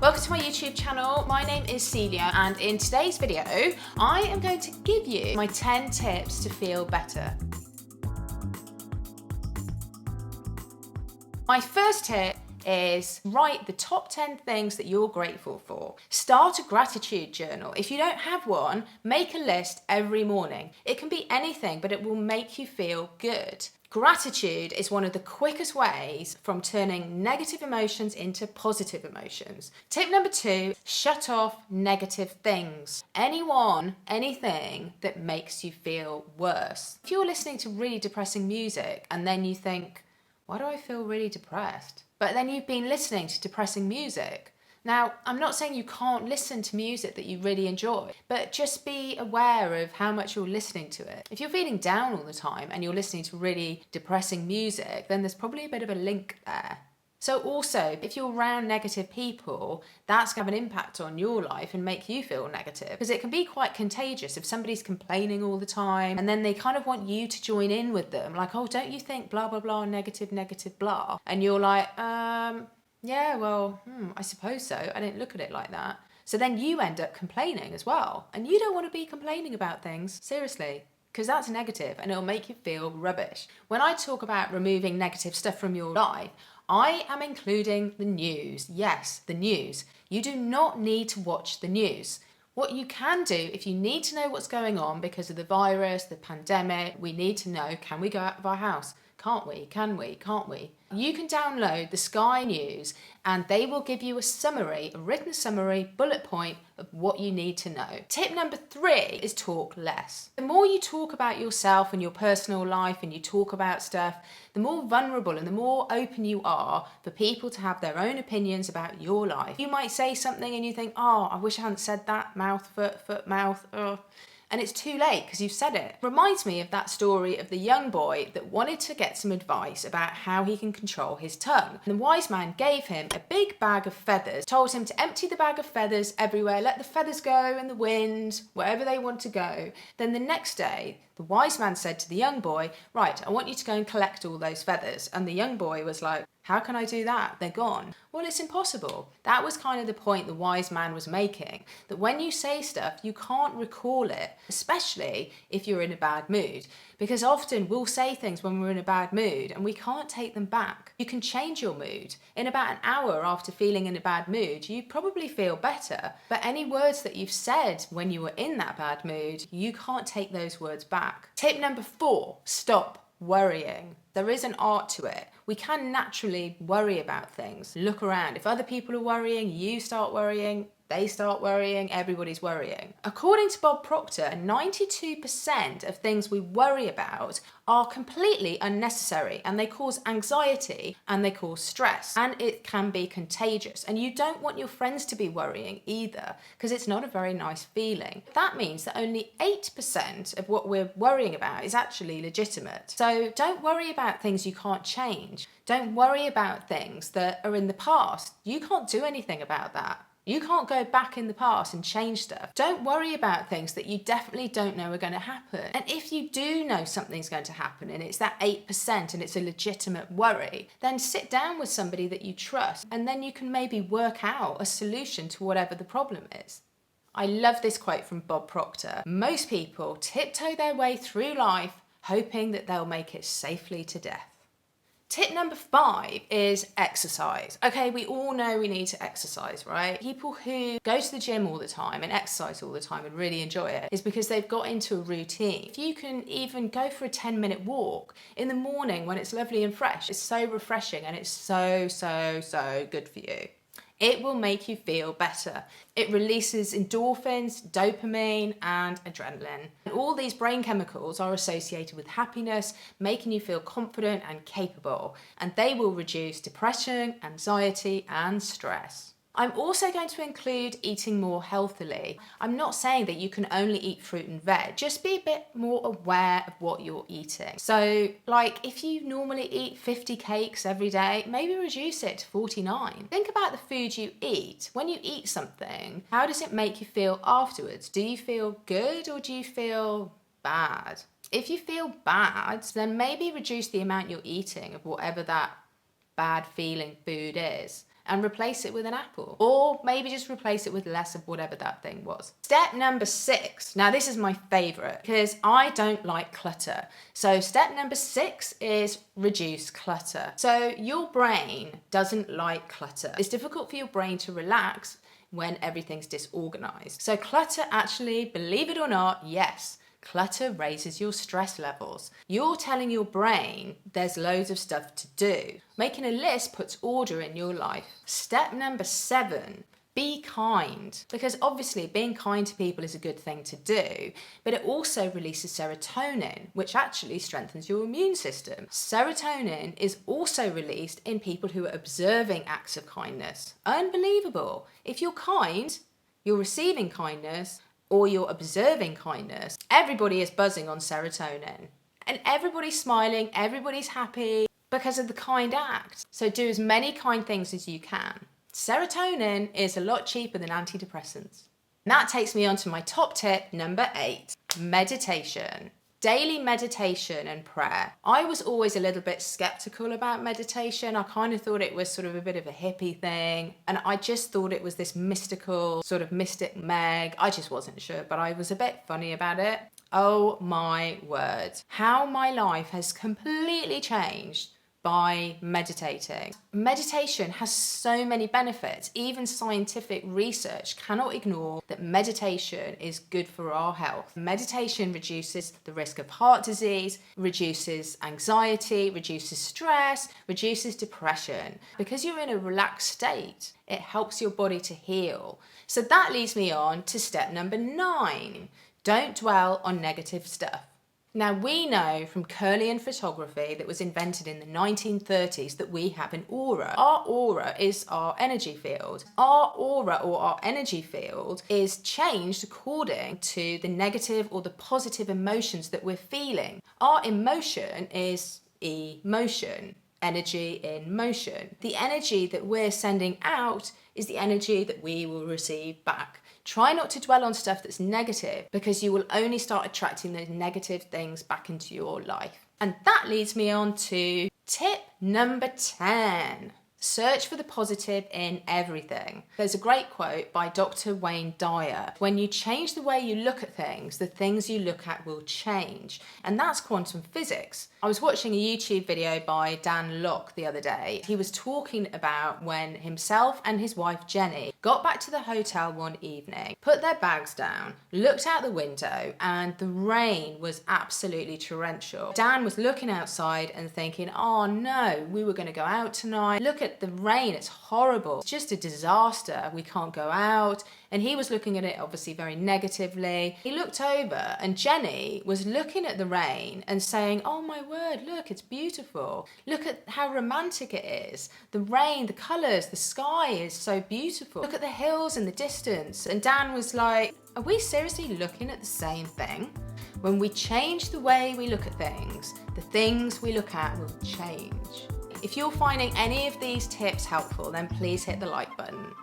Welcome to my YouTube channel. My name is Celia, and in today's video, I am going to give you my 10 tips to feel better. My first tip is write the top 10 things that you're grateful for. Start a gratitude journal. If you don't have one, make a list every morning. It can be anything, but it will make you feel good. Gratitude is one of the quickest ways from turning negative emotions into positive emotions. Tip number 2, shut off negative things. Anything that makes you feel worse. If you're listening to really depressing music and then you think, why do I feel really depressed? But then you've been listening to depressing music. Now, I'm not saying you can't listen to music that you really enjoy, but just be aware of how much you're listening to it. If you're feeling down all the time and you're listening to really depressing music, then there's probably a bit of a link there. So also, if you're around negative people, that's going to have an impact on your life and make you feel negative, because it can be quite contagious if somebody's complaining all the time and then they kind of want you to join in with them, like, oh, don't you think blah, blah, blah, negative, blah. And you're like, yeah, well, I suppose so. I didn't look at it like that. So then you end up complaining as well. And you don't want to be complaining about things, seriously, because that's negative and it'll make you feel rubbish. When I talk about removing negative stuff from your life, I am including the news. Yes, the news. You do not need to watch the news. What you can do, if you need to know what's going on because of the virus, the pandemic, we need to know, can we go out of our house? Can't we? Can we? Can't we? You can download the Sky News and they will give you a summary, a written summary, bullet point of what you need to know. Tip number 3 is talk less. The more you talk about yourself and your personal life and you talk about stuff, the more vulnerable and the more open you are for people to have their own opinions about your life. You might say something and you think, oh, I wish I hadn't said that, mouth, foot, mouth, and it's too late because you've said it. Reminds me of that story of the young boy that wanted to get some advice about how he can control his tongue. And the wise man gave him a big bag of feathers, told him to empty the bag of feathers everywhere, let the feathers go in the wind, wherever they want to go. Then the next day, the wise man said to the young boy, right, I want you to go and collect all those feathers. And the young boy was like, how can I do that? They're gone. Well, it's impossible. That was kind of the point the wise man was making, that when you say stuff, you can't recall it, especially if you're in a bad mood. Because often we'll say things when we're in a bad mood and we can't take them back. You can change your mood. In about an hour after feeling in a bad mood, you probably feel better. But any words that you've said when you were in that bad mood, you can't take those words back. Tip number 4, stop worrying. There is an art to it. We can naturally worry about things. Look around. If other people are worrying, you start worrying, they start worrying, everybody's worrying. According to Bob Proctor, 92% of things we worry about are completely unnecessary and they cause anxiety and they cause stress and it can be contagious. And you don't want your friends to be worrying either because it's not a very nice feeling. That means that only 8% of what we're worrying about is actually legitimate. So don't worry about things you can't change. Don't worry about things that are in the past. You can't do anything about that. You can't go back in the past and change stuff. Don't worry about things that you definitely don't know are going to happen. And if you do know something's going to happen and it's that 8% and it's a legitimate worry, then sit down with somebody that you trust and then you can maybe work out a solution to whatever the problem is. I love this quote from Bob Proctor. Most people tiptoe their way through life hoping that they'll make it safely to death. Tip number 5 is exercise. Okay, we all know we need to exercise, right? People who go to the gym all the time and exercise all the time and really enjoy it is because they've got into a routine. If you can even go for a 10-minute walk in the morning when it's lovely and fresh, it's so refreshing and it's so good for you. It will make you feel better. It releases endorphins, dopamine, and adrenaline. And all these brain chemicals are associated with happiness, making you feel confident and capable. And they will reduce depression, anxiety, and stress. I'm also going to include eating more healthily. I'm not saying that you can only eat fruit and veg, just be a bit more aware of what you're eating. So like if you normally eat 50 cakes every day, maybe reduce it to 49. Think about the food you eat. When you eat something, how does it make you feel afterwards? Do you feel good or do you feel bad? If you feel bad, then maybe reduce the amount you're eating of whatever that bad feeling food is. and replace it with an apple. Or maybe just replace it with less of whatever that thing was. Step number 6. Now this is my favorite because I don't like clutter. So step number 6 is reduce clutter. So your brain doesn't like clutter. It's difficult for your brain to relax when everything's disorganized. So clutter actually, believe it or not, yes, clutter raises your stress levels. You're telling your brain there's loads of stuff to do. Making a list puts order in your life. Step number 7, be kind. Because obviously being kind to people is a good thing to do, but it also releases serotonin, which actually strengthens your immune system. Serotonin is also released in people who are observing acts of kindness. Unbelievable. If you're kind, you're receiving kindness, or you're observing kindness, everybody is buzzing on serotonin. And everybody's smiling, everybody's happy because of the kind act. So do as many kind things as you can. Serotonin is a lot cheaper than antidepressants. And that takes me on to my top tip, number 8, meditation. Daily meditation and prayer. I was always a little bit skeptical about meditation. I kind of thought it was sort of a bit of a hippie thing. And I just thought it was this mystical, sort of mystic Meg. I just wasn't sure, but I was a bit funny about it. Oh my word. How my life has completely changed by meditating. Meditation has so many benefits. Even scientific research cannot ignore that meditation is good for our health. Meditation reduces the risk of heart disease, reduces anxiety, reduces stress, reduces depression. Because you're in a relaxed state, it helps your body to heal. So that leads me on to step number 9. Don't dwell on negative stuff. Now we know from Kirlian photography that was invented in the 1930s that we have an aura. Our aura is our energy field. Our aura or our energy field is changed according to the negative or the positive emotions that we're feeling. Our emotion is emotion, energy in motion. The energy that we're sending out is the energy that we will receive back. Try not to dwell on stuff that's negative because you will only start attracting those negative things back into your life. And that leads me on to tip number 10. Search for the positive in everything. There's a great quote by Dr. Wayne Dyer. When you change the way you look at things, the things you look at will change. And that's quantum physics. I was watching a YouTube video by Dan Locke the other day. He was talking about when himself and his wife Jenny got back to the hotel one evening, put their bags down, looked out the window, and the rain was absolutely torrential. Dan was looking outside and thinking, oh no, we were going to go out tonight. Look at the rain, it's horrible. It's just a disaster. We can't go out. And he was looking at it obviously very negatively. He looked over and Jenny was looking at the rain and saying, oh my word, look, it's beautiful. Look at how romantic it is. The rain, the colours, the sky is so beautiful. Look at the hills in the distance. And Dan was like, are we seriously looking at the same thing? When we change the way we look at things, the things we look at will change. If you're finding any of these tips helpful, then please hit the like button.